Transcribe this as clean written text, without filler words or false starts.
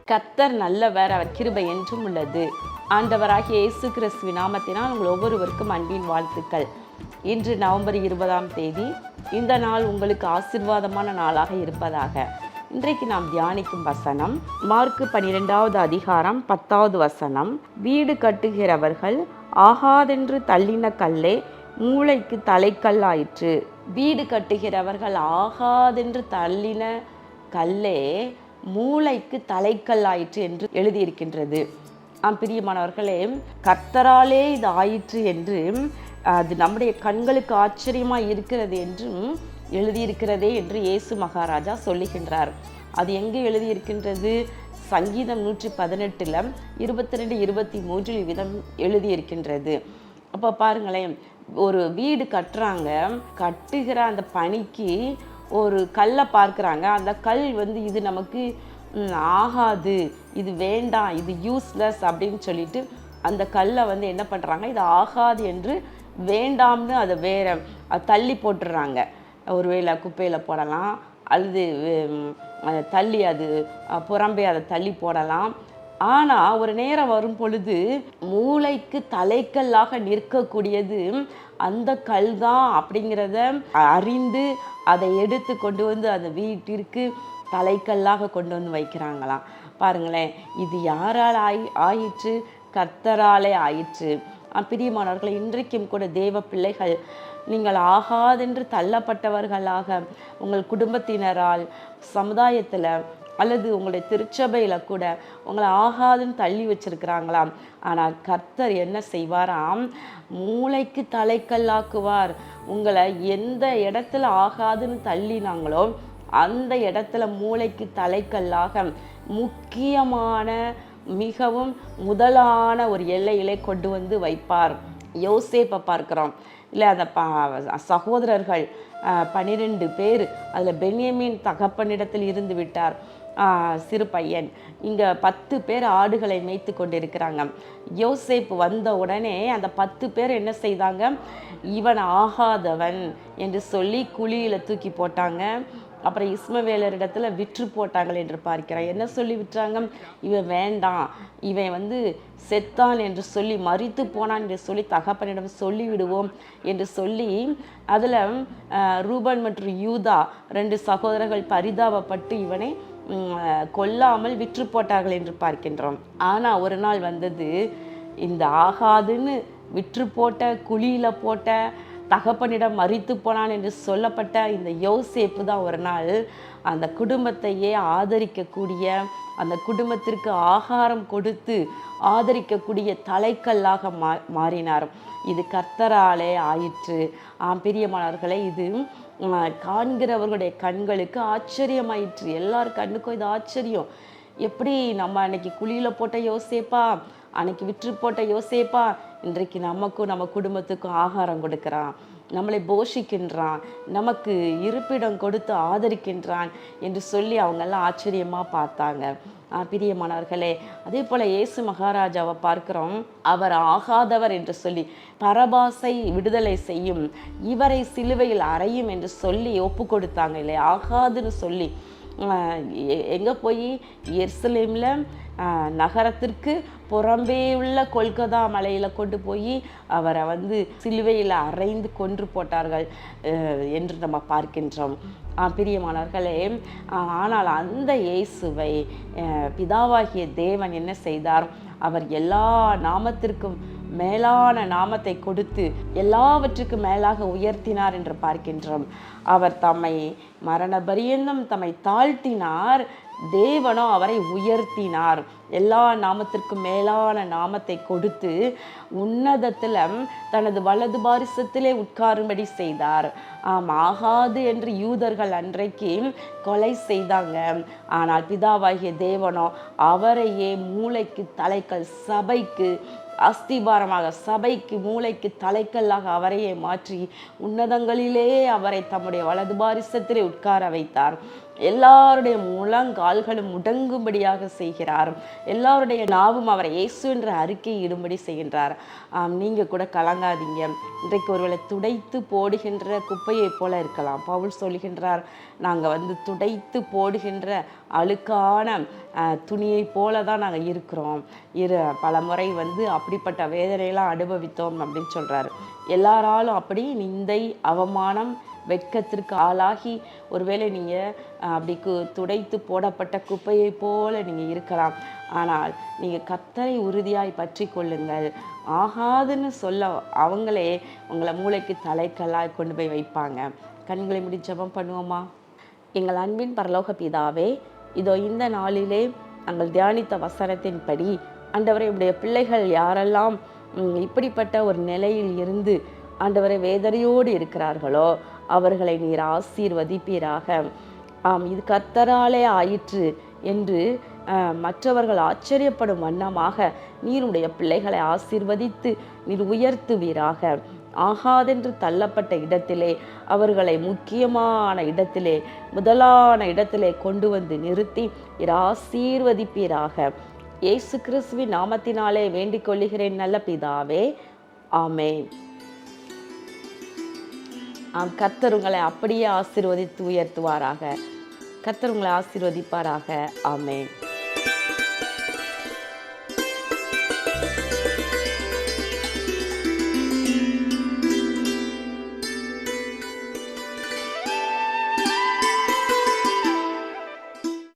கர்த்தர் நல்லவர், அவர் கிருபை என்றும் உள்ளது. ஆண்டவராகிய இயேசு கிறிஸ்துவின் நாமத்தினால் உங்கள் ஒவ்வொருவருக்கும் அன்பின் வாழ்த்துக்கள். இன்று நவம்பர் 20ஆம் தேதி. இந்த நாள் உங்களுக்கு ஆசீர்வாதமான நாளாக இருப்பதாக. இன்றைக்கு நாம் தியானிக்கும் வசனம் மார்க்கு 12வது அதிகாரம் 10வது வசனம். வீடு கட்டுகிறவர்கள் ஆகாதென்று தள்ளின கல்லே மூளைக்கு தலைக்கல்லாயிற்று. வீடு கட்டுகிறவர்கள் ஆகாதென்று தள்ளின கல்லே மூளைக்கு தலைக்கல்லாயிற்று என்று எழுதியிருக்கின்றது. பிரியமானவர்களே, கர்த்தராலே இது ஆயிற்று என்று அது நம்முடைய கண்களுக்கு ஆச்சரியமாக இருக்கிறது என்றும் எழுதியிருக்கிறதே என்று இயேசு மகாராஜா சொல்லுகின்றார். அது எங்கே எழுதியிருக்கின்றது? சங்கீதம் 118 22 23 விதம் எழுதியிருக்கின்றது. அப்போ பாருங்களேன், ஒரு வீடு கட்டுகிற அந்த பணிக்கு ஒரு கல்லை பார்க்குறாங்க. அந்த கல் இது நமக்கு ஆகாது, இது வேண்டாம், இது யூஸ்லெஸ் அப்படின்னு சொல்லிட்டு அந்த கல்லை என்ன பண்ணுறாங்க, இது ஆகாது என்று வேண்டாம்னு அதை தள்ளி போட்டுடுறாங்க. ஒருவேளை குப்பையில் போடலாம், அல்லது தள்ளி அது புறம்பே அதை தள்ளி போடலாம். ஆனால் ஒரு நேரம் வரும் பொழுது மூளைக்கு தலைக்கல்லாக நிற்கக்கூடியது அந்த கல் தான் அப்படிங்கிறத அறிந்து அதை எடுத்து கொண்டு அந்த வீட்டிற்கு தலைக்கல்லாக கொண்டு வைக்கிறாங்களாம். பாருங்களேன், இது யாரால் ஆயிற்று? கர்த்தராலே ஆயிற்று. பிரியமானவர்களை, இன்றைக்கும் கூட தேவ பிள்ளைகள், நீங்கள் ஆகாதென்று தள்ளப்பட்டவர்களாக உங்கள் குடும்பத்தினரால், சமுதாயத்தில் அல்லது உங்களுடைய திருச்சபையில் கூட உங்களை ஆகாதுன்னு தள்ளி வச்சிருக்கிறாங்களாம். ஆனால் கர்த்தர் என்ன செய்வாராம்? மூளைக்கு தலைக்கல்லாக்குவார். உங்களை எந்த இடத்துல ஆகாதுன்னு தள்ளினாங்களோ அந்த இடத்துல மூளைக்கு தலைக்கல்லாக முக்கியமான மிகவும் முதலான ஒரு எல்லையிலே கொண்டு வைப்பார். யோசேப்பை பார்க்குறோம் இல்லை, அந்த சகோதரர்கள் 12 பேர், அதில் பென்யமீன் தகப்பனிடத்தில் இருந்து விட்டார் சிறு பையன். இங்கே 10 பேர் ஆடுகளை மேய்த்து கொண்டிருக்கிறாங்க. யோசேப்பு வந்த உடனே அந்த 10 பேர் என்ன செய்தாங்க? இவன் ஆகாதவன் என்று சொல்லி குழியில் தூக்கி போட்டாங்க. அப்புறம் இஸ்மவேலரிடத்துல விற்று போட்டாங்கள் என்று பார்க்கிறான். என்ன சொல்லி விற்றாங்க? இவன் வேண்டாம், இவன் செத்தான் என்று சொல்லி, மரித்து போனான் என்று சொல்லி தகப்பனிடம் சொல்லிவிடுவோம் என்று சொல்லி அதில் ரூபன் மற்றும் யூதா 2 சகோதரர்கள் பரிதாபப்பட்டு இவனை கொல்லாமல் விற்று போட்டார்கள் என்று பார்க்கின்றோம். ஆனால் ஒரு நாள் வந்தது, இந்த ஆகாதுன்னு விற்று போட்ட, குழியில் போட்ட, தகப்பனிடம் மரித்து போனான் என்று சொல்லப்பட்ட இந்த யோசேப்பு தான் ஒரு நாள் அந்த குடும்பத்தையே ஆதரிக்கக்கூடிய, அந்த குடும்பத்திற்கு ஆகாரம் கொடுத்து ஆதரிக்கக்கூடிய தலைக்கல்லாக மாறினார். இது கர்த்தராலே ஆயிற்று. பிரியமானவர்களே, இது காண்கிறவர்களுடைய கண்களுக்கு ஆச்சரியமாயிற்று. எல்லார் கண்ணுக்கும் இது ஆச்சரியம். எப்படி நம்ம அன்னைக்கு குழியில் போட்ட யோசேப்பா, அன்னைக்கு விற்று போட்ட யோசேப்பா இன்றைக்கு நமக்கும் நம்ம குடும்பத்துக்கும் ஆகாரம் கொடுக்குறான், நம்மளை போஷிக்கின்றான், நமக்கு இருப்பிடம் கொடுத்து ஆதரிக்கின்றான் என்று சொல்லி அவங்கெல்லாம் ஆச்சரியமாக பார்த்தாங்க. பிரியமானவர்களே, அதே போல் இயேசு மகாராஜாவை பார்க்குறோம். அவர் ஆகாதவர் என்று சொல்லி பரபாசை விடுதலை செய்யும், இவரை சிலுவையில் அறையும் என்று சொல்லி ஒப்பு கொடுத்தாங்க இல்லையா? ஆகாதுன்னு சொல்லி எங்கே போய் எருசலேமில் நகரத்திற்கு புறம்பே உள்ள கொல்கதா மலையில் கொண்டு போய் அவரை சிலுவையில் அறைந்து கொன்று போட்டார்கள் என்று நம்ம பார்க்கின்றோம். பிரியமானவர்களே, ஆனால் அந்த இயேசுவை பிதாவாகிய தேவன் என்ன செய்தார்? அவர் எல்லா நாமத்திற்கும் மேலான நாமத்தை கொடுத்து எல்லாவற்றுக்கும் மேலாக உயர்த்தினார் என்று பார்க்கின்றோம். அவர் தம்மை மரண பரியந்தம் தம்மை தாழ்த்தினார், தேவனோ அவரை உயர்த்தினார். எல்லா நாமத்திற்கும் மேலான நாமத்தை கொடுத்து உன்னதத்தில் தனது வலது பாரிசத்திலே உட்காரும்படி செய்தார். ஆகாது என்று யூதர்கள் அன்றைக்கு கொலை செய்தாங்க. ஆனால் பிதாவாகிய தேவனோ அவரையே மூளைக்கு தலைக்கல், சபைக்கு அஸ்திபாரமாக, சபைக்கு மூளைக்கு தலைக்கல்லாக அவரையே மாற்றி உன்னதங்களிலே அவரை தம்முடைய வலது பாரிசத்திலே உட்கார வைத்தார். எல்லாருடைய முழங்கால்களும் முடங்கும்படியாக செய்கிறார். எல்லாருடைய நாவும் அவரை இயேசு என்ற அறிக்கையை இடும்படி செய்கின்றார். நீங்கள் கூட கலங்காதீங்க. இன்றைக்கு ஒருவேளை துடைத்து போடுகின்ற குப்பையை போல இருக்கலாம். பவுல் சொல்கின்றார், நாங்கள் துடைத்து போடுகின்ற அழுக்கான துணியை போல தான் நாங்கள் இருக்கிறோம். பல முறை அப்படிப்பட்ட வேதனையெல்லாம் அனுபவித்தோம் அப்படின்னு சொல்கிறாரு. எல்லாராலும் அப்படி நிந்தை, அவமானம், வெட்கத்திற்கு ஆளாகி ஒருவேளை நீங்கள் அப்படி துடைத்து போடப்பட்ட குப்பையை போல நீங்கள் இருக்கலாம். ஆனால் நீங்கள் கர்த்தரை உறுதியாய் பற்றி கொள்ளுங்கள். ஆகாதுன்னு சொல்ல அவங்களே உங்களை மூளைக்கு தலைக்கல்லாய் கொண்டு போய் வைப்பாங்க. கண்களை மூடி ஜெபம் பண்ணுவோமா? எங்கள் அன்பின் பரலோக பிதாவே, இதோ இந்த நாளிலே நாங்கள் தியானித்த வசனத்தின்படி ஆண்டவரை, உடைய பிள்ளைகள் யாரெல்லாம் இப்படிப்பட்ட ஒரு நிலையில் இருந்து ஆண்டவரை வேதனையோடு இருக்கிறார்களோ அவர்களை நீர் ஆசீர்வதிப்பீராக. இது கர்த்தராலே ஆயிற்று என்று மற்றவர்கள் ஆச்சரியப்படும் வண்ணமாக நீருடைய பிள்ளைகளை ஆசீர்வதித்து நீர் உயர்த்துவீராக. ஆகாதென்று தள்ளப்பட்ட இடத்திலே அவர்களை முக்கியமான இடத்திலே, முதலான இடத்திலே கொண்டு நிறுத்தி நீர் ஆசீர்வதிப்பீராக. இயேசு கிறிஸ்துவின் நாமத்தினாலே வேண்டிக் கொள்ளுகிறேன் நல்ல பிதாவே, ஆமென். கர்த்தர் உங்களை அப்படியே ஆசீர்வதித்து உயர்த்துவாராக. கர்த்தர் உங்களை ஆசீர்வதிப்பாராக. ஆமென்.